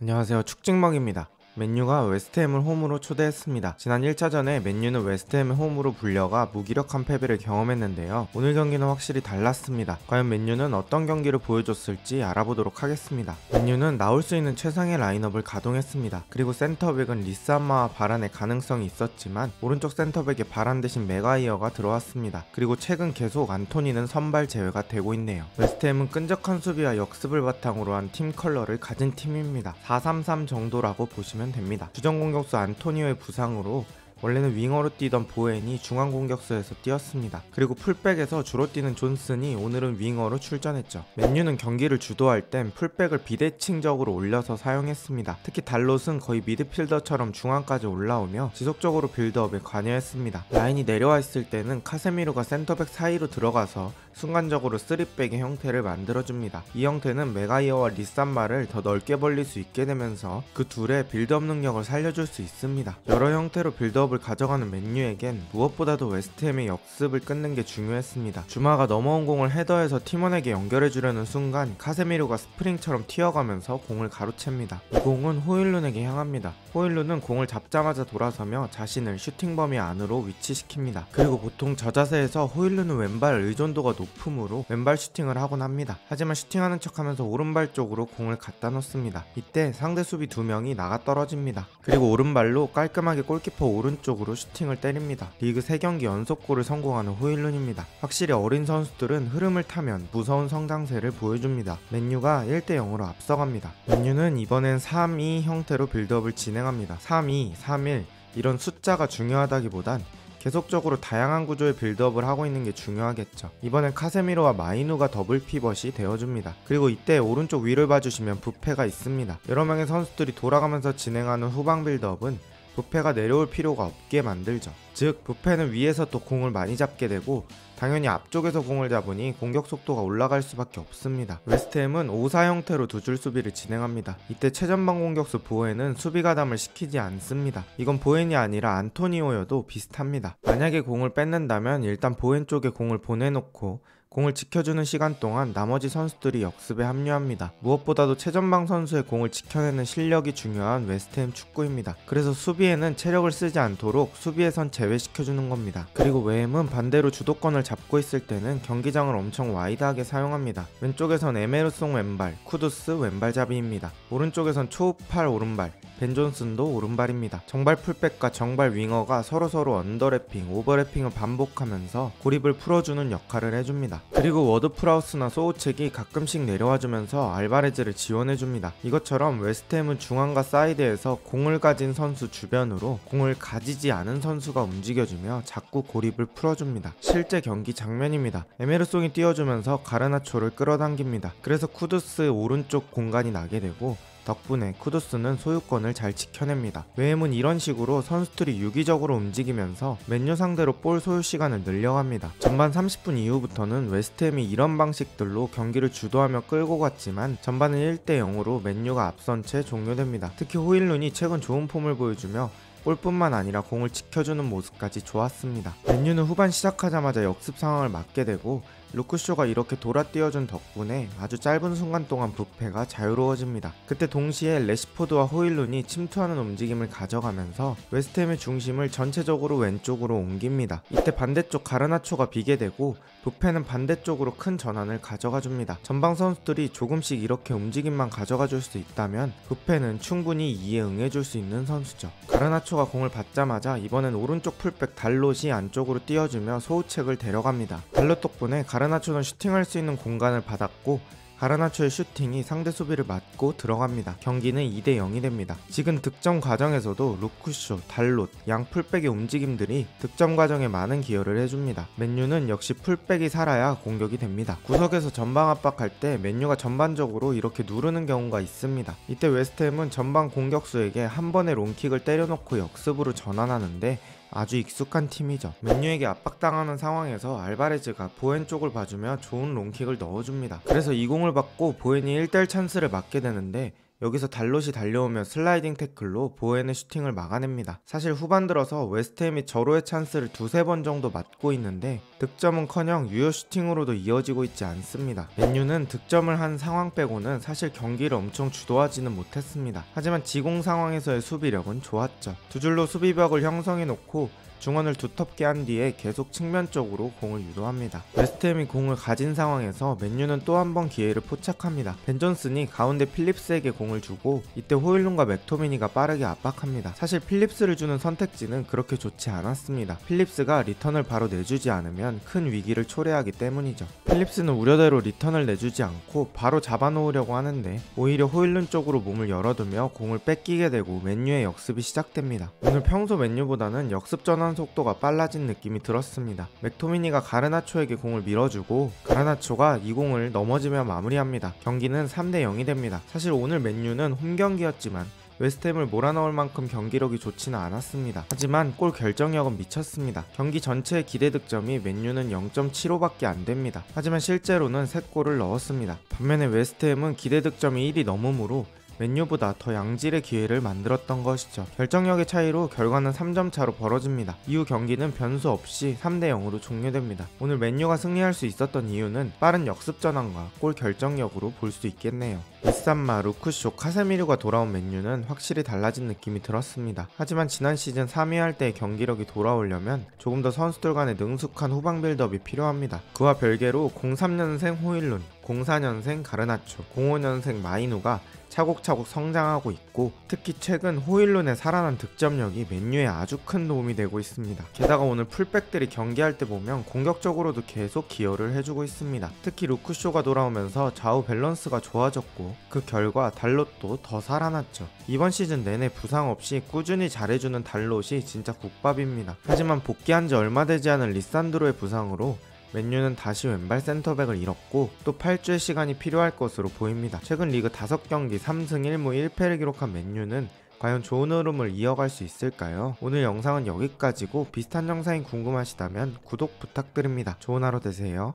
안녕하세요. 축직먹입니다. 맨유가 웨스트햄을 홈으로 초대했습니다. 지난 1차전에 맨유는 웨스트햄을 홈으로 불려가 무기력한 패배를 경험했는데요. 오늘 경기는 확실히 달랐습니다. 과연 맨유는 어떤 경기를 보여줬을지 알아보도록 하겠습니다. 맨유는 나올 수 있는 최상의 라인업을 가동했습니다. 그리고 센터백은 리스암마와 바란의 가능성이 있었지만 오른쪽 센터백에 바란 대신 맥과이어가 들어왔습니다. 그리고 최근 계속 안토니는 선발 제외가 되고 있네요. 웨스트햄은 끈적한 수비와 역습을 바탕으로 한 팀 컬러를 가진 팀입니다. 4-3-3 정도라고 보시면 됩니다. 주전 공격수 안토니오의 부상으로 원래는 윙어로 뛰던 보엔이 중앙 공격수에서 뛰었습니다. 그리고 풀백에서 주로 뛰는 존슨이 오늘은 윙어로 출전했죠. 맨유는 경기를 주도할 땐 풀백을 비대칭적으로 올려서 사용했습니다. 특히 달롯은 거의 미드필더처럼 중앙까지 올라오며 지속적으로 빌드업에 관여했습니다. 라인이 내려와 있을 때는 카세미로가 센터백 사이로 들어가서 순간적으로 3백의 형태를 만들어줍니다. 이 형태는 맥과이어와 리산마를 더 넓게 벌릴 수 있게 되면서 그 둘의 빌드업 능력을 살려줄 수 있습니다. 여러 형태로 빌드업을 가져가는 맨유에겐 무엇보다도 웨스트햄의 역습을 끊는 게 중요했습니다. 주마가 넘어온 공을 헤더해서 팀원에게 연결해주려는 순간 카세미로가 스프링처럼 튀어가면서 공을 가로챕니다. 이 공은 호일룬에게 향합니다. 호일룬은 공을 잡자마자 돌아서며 자신을 슈팅 범위 안으로 위치시킵니다. 그리고 보통 저 자세에서 호일룬은 왼발 의존도가 높으므로 왼발 슈팅을 하곤 합니다. 하지만 슈팅하는 척하면서 오른발 쪽으로 공을 갖다 놓습니다. 이때 상대 수비 2명이 나가 떨어집니다. 그리고 오른발로 깔끔하게 골키퍼 오른쪽으로 슈팅을 때립니다. 리그 3경기 연속골을 성공하는 호일룬입니다. 확실히 어린 선수들은 흐름을 타면 무서운 성장세를 보여줍니다. 맨유가 1-0으로 앞서갑니다. 맨유는 이번엔 3-2 형태로 빌드업을 진행합니다. 3-2, 3-1 이런 숫자가 중요하다기보단 계속적으로 다양한 구조의 빌드업을 하고 있는 게 중요하겠죠. 이번엔 카세미로와 마이누가 더블 피벗이 되어줍니다. 그리고 이때 오른쪽 위를 봐주시면 부페가 있습니다. 여러 명의 선수들이 돌아가면서 진행하는 후방 빌드업은 부페가 내려올 필요가 없게 만들죠. 즉 부페는 위에서 또 공을 많이 잡게 되고 당연히 앞쪽에서 공을 잡으니 공격 속도가 올라갈 수밖에 없습니다. 웨스트햄은 5-4 형태로 두 줄 수비를 진행합니다. 이때 최전방 공격수 보엔은 수비 가담을 시키지 않습니다. 이건 보엔이 아니라 안토니오여도 비슷합니다. 만약에 공을 뺏는다면 일단 보엔 쪽에 공을 보내놓고 공을 지켜주는 시간 동안 나머지 선수들이 역습에 합류합니다. 무엇보다도 최전방 선수의 공을 지켜내는 실력이 중요한 웨스트햄 축구입니다. 그래서 수비에는 체력을 쓰지 않도록 수비에선 제외시켜주는 겁니다. 그리고 웨햄은 반대로 주도권을 잡고 있을 때는 경기장을 엄청 와이드하게 사용합니다. 왼쪽에선 에메르송 왼발, 쿠두스 왼발잡이입니다. 오른쪽에선 초우팔 오른발, 벤 존슨도 오른발입니다. 정발 풀백과 정발 윙어가 서로서로 언더래핑, 오버래핑을 반복하면서 고립을 풀어주는 역할을 해줍니다. 그리고 워드프라우스나 소우책이 가끔씩 내려와주면서 알바레즈를 지원해줍니다. 이것처럼 웨스트햄은 중앙과 사이드에서 공을 가진 선수 주변으로 공을 가지지 않은 선수가 움직여주며 자꾸 고립을 풀어줍니다. 실제 경기 장면입니다. 에메르송이 뛰어주면서 가르나초를 끌어당깁니다. 그래서 쿠두스 오른쪽 공간이 나게 되고 덕분에 쿠두스는 소유권을 잘 지켜냅니다. 웨햄은 이런 식으로 선수들이 유기적으로 움직이면서 맨유 상대로 볼 소유 시간을 늘려갑니다. 전반 30분 이후부터는 웨스트햄이 이런 방식들로 경기를 주도하며 끌고 갔지만 전반은 1-0으로 맨유가 앞선 채 종료됩니다. 특히 호일룬이 최근 좋은 폼을 보여주며 골뿐만 아니라 공을 지켜주는 모습까지 좋았습니다. 맨유는 후반 시작하자마자 역습 상황을 맞게 되고 루크쇼가 이렇게 돌아뛰어준 덕분에 아주 짧은 순간 동안 부페가 자유로워집니다. 그때 동시에 레시포드와 호일룬이 침투하는 움직임을 가져가면서 웨스트햄의 중심을 전체적으로 왼쪽으로 옮깁니다. 이때 반대쪽 가르나초가 비게 되고 부페는 반대쪽으로 큰 전환을 가져가 줍니다. 전방 선수들이 조금씩 이렇게 움직임만 가져가 줄 수 있다면 부페는 충분히 이에 응해줄 수 있는 선수죠. 가르나초가 공을 받자마자 이번엔 오른쪽 풀백 달롯이 안쪽으로 띄워주며 소우책을 데려갑니다. 달롯 덕분에 가르나초는 슈팅할 수 있는 공간을 받았고 가르나초의 슈팅이 상대 수비를 맞고 들어갑니다. 경기는 2-0이 됩니다. 지금 득점 과정에서도 루크쇼, 달롯, 양 풀백의 움직임들이 득점 과정에 많은 기여를 해줍니다. 맨유는 역시 풀백이 살아야 공격이 됩니다. 구석에서 전방 압박할 때 맨유가 전반적으로 이렇게 누르는 경우가 있습니다. 이때 웨스트햄은 전방 공격수에게 한 번에 롱킥을 때려놓고 역습으로 전환하는데 아주 익숙한 팀이죠. 맨유에게 압박당하는 상황에서 알바레즈가 보엔 쪽을 봐주며 좋은 롱킥을 넣어줍니다. 그래서 이 공을 받고 보엔이 1대1 찬스를 맞게 되는데 여기서 달롯이 달려오며 슬라이딩 태클로 보엔의 슈팅을 막아냅니다. 사실 후반 들어서 웨스트햄이 절호의 찬스를 두세 번 정도 맞고 있는데 득점은커녕 유효 슈팅으로도 이어지고 있지 않습니다. 맨유는 득점을 한 상황 빼고는 사실 경기를 엄청 주도하지는 못했습니다. 하지만 지공 상황에서의 수비력은 좋았죠. 두 줄로 수비벽을 형성해 놓고 중원을 두텁게 한 뒤에 계속 측면 쪽으로 공을 유도합니다. 웨스트햄이 공을 가진 상황에서 맨유는 또 한 번 기회를 포착합니다. 벤 존슨이 가운데 필립스에게 공을 주고 이때 호일룬과 맥토미니가 빠르게 압박합니다. 사실 필립스를 주는 선택지는 그렇게 좋지 않았습니다. 필립스가 리턴을 바로 내주지 않으면 큰 위기를 초래하기 때문이죠. 필립스는 우려대로 리턴을 내주지 않고 바로 잡아놓으려고 하는데 오히려 호일룬 쪽으로 몸을 열어두며 공을 뺏기게 되고 맨유의 역습이 시작됩니다. 오늘 평소 맨유보다는 역습 전환 속도가 빨라진 느낌이 들었습니다. 맥토미니가 가르나초에게 공을 밀어주고 가르나초가 이 공을 넘어지며 마무리합니다. 경기는 3대0이 됩니다. 사실 오늘 맨유는 홈경기였지만 웨스트햄을 몰아넣을 만큼 경기력이 좋지는 않았습니다. 하지만 골 결정력은 미쳤습니다. 경기 전체의 기대 득점이 맨유는 0.75밖에 안 됩니다. 하지만 실제로는 3골을 넣었습니다. 반면에 웨스트햄은 기대 득점이 1이 넘으므로 맨유보다 더 양질의 기회를 만들었던 것이죠. 결정력의 차이로 결과는 3점 차로 벌어집니다. 이후 경기는 변수 없이 3대0으로 종료됩니다. 오늘 맨유가 승리할 수 있었던 이유는 빠른 역습 전환과 골 결정력으로 볼 수 있겠네요. 이산마, 루크쇼, 카세미르가 돌아온 맨유는 확실히 달라진 느낌이 들었습니다. 하지만 지난 시즌 3위 할 때의 경기력이 돌아오려면 조금 더 선수들 간의 능숙한 후방 빌드업이 필요합니다. 그와 별개로 03년생 호일룬, 04년생 가르나초, 05년생 마이누가 차곡차곡 성장하고 있고 특히 최근 호일룬의 살아난 득점력이 맨유에 아주 큰 도움이 되고 있습니다. 게다가 오늘 풀백들이 경기할 때 보면 공격적으로도 계속 기여를 해주고 있습니다. 특히 루크쇼가 돌아오면서 좌우 밸런스가 좋아졌고 그 결과 달롯도 더 살아났죠. 이번 시즌 내내 부상 없이 꾸준히 잘해주는 달롯이 진짜 국밥입니다. 하지만 복귀한 지 얼마 되지 않은 리산드로의 부상으로 맨유는 다시 왼발 센터백을 잃었고 또 8주의 시간이 필요할 것으로 보입니다. 최근 리그 5경기 3승 1무 1패를 기록한 맨유는 과연 좋은 흐름을 이어갈 수 있을까요? 오늘 영상은 여기까지고 비슷한 영상이 궁금하시다면 구독 부탁드립니다. 좋은 하루 되세요.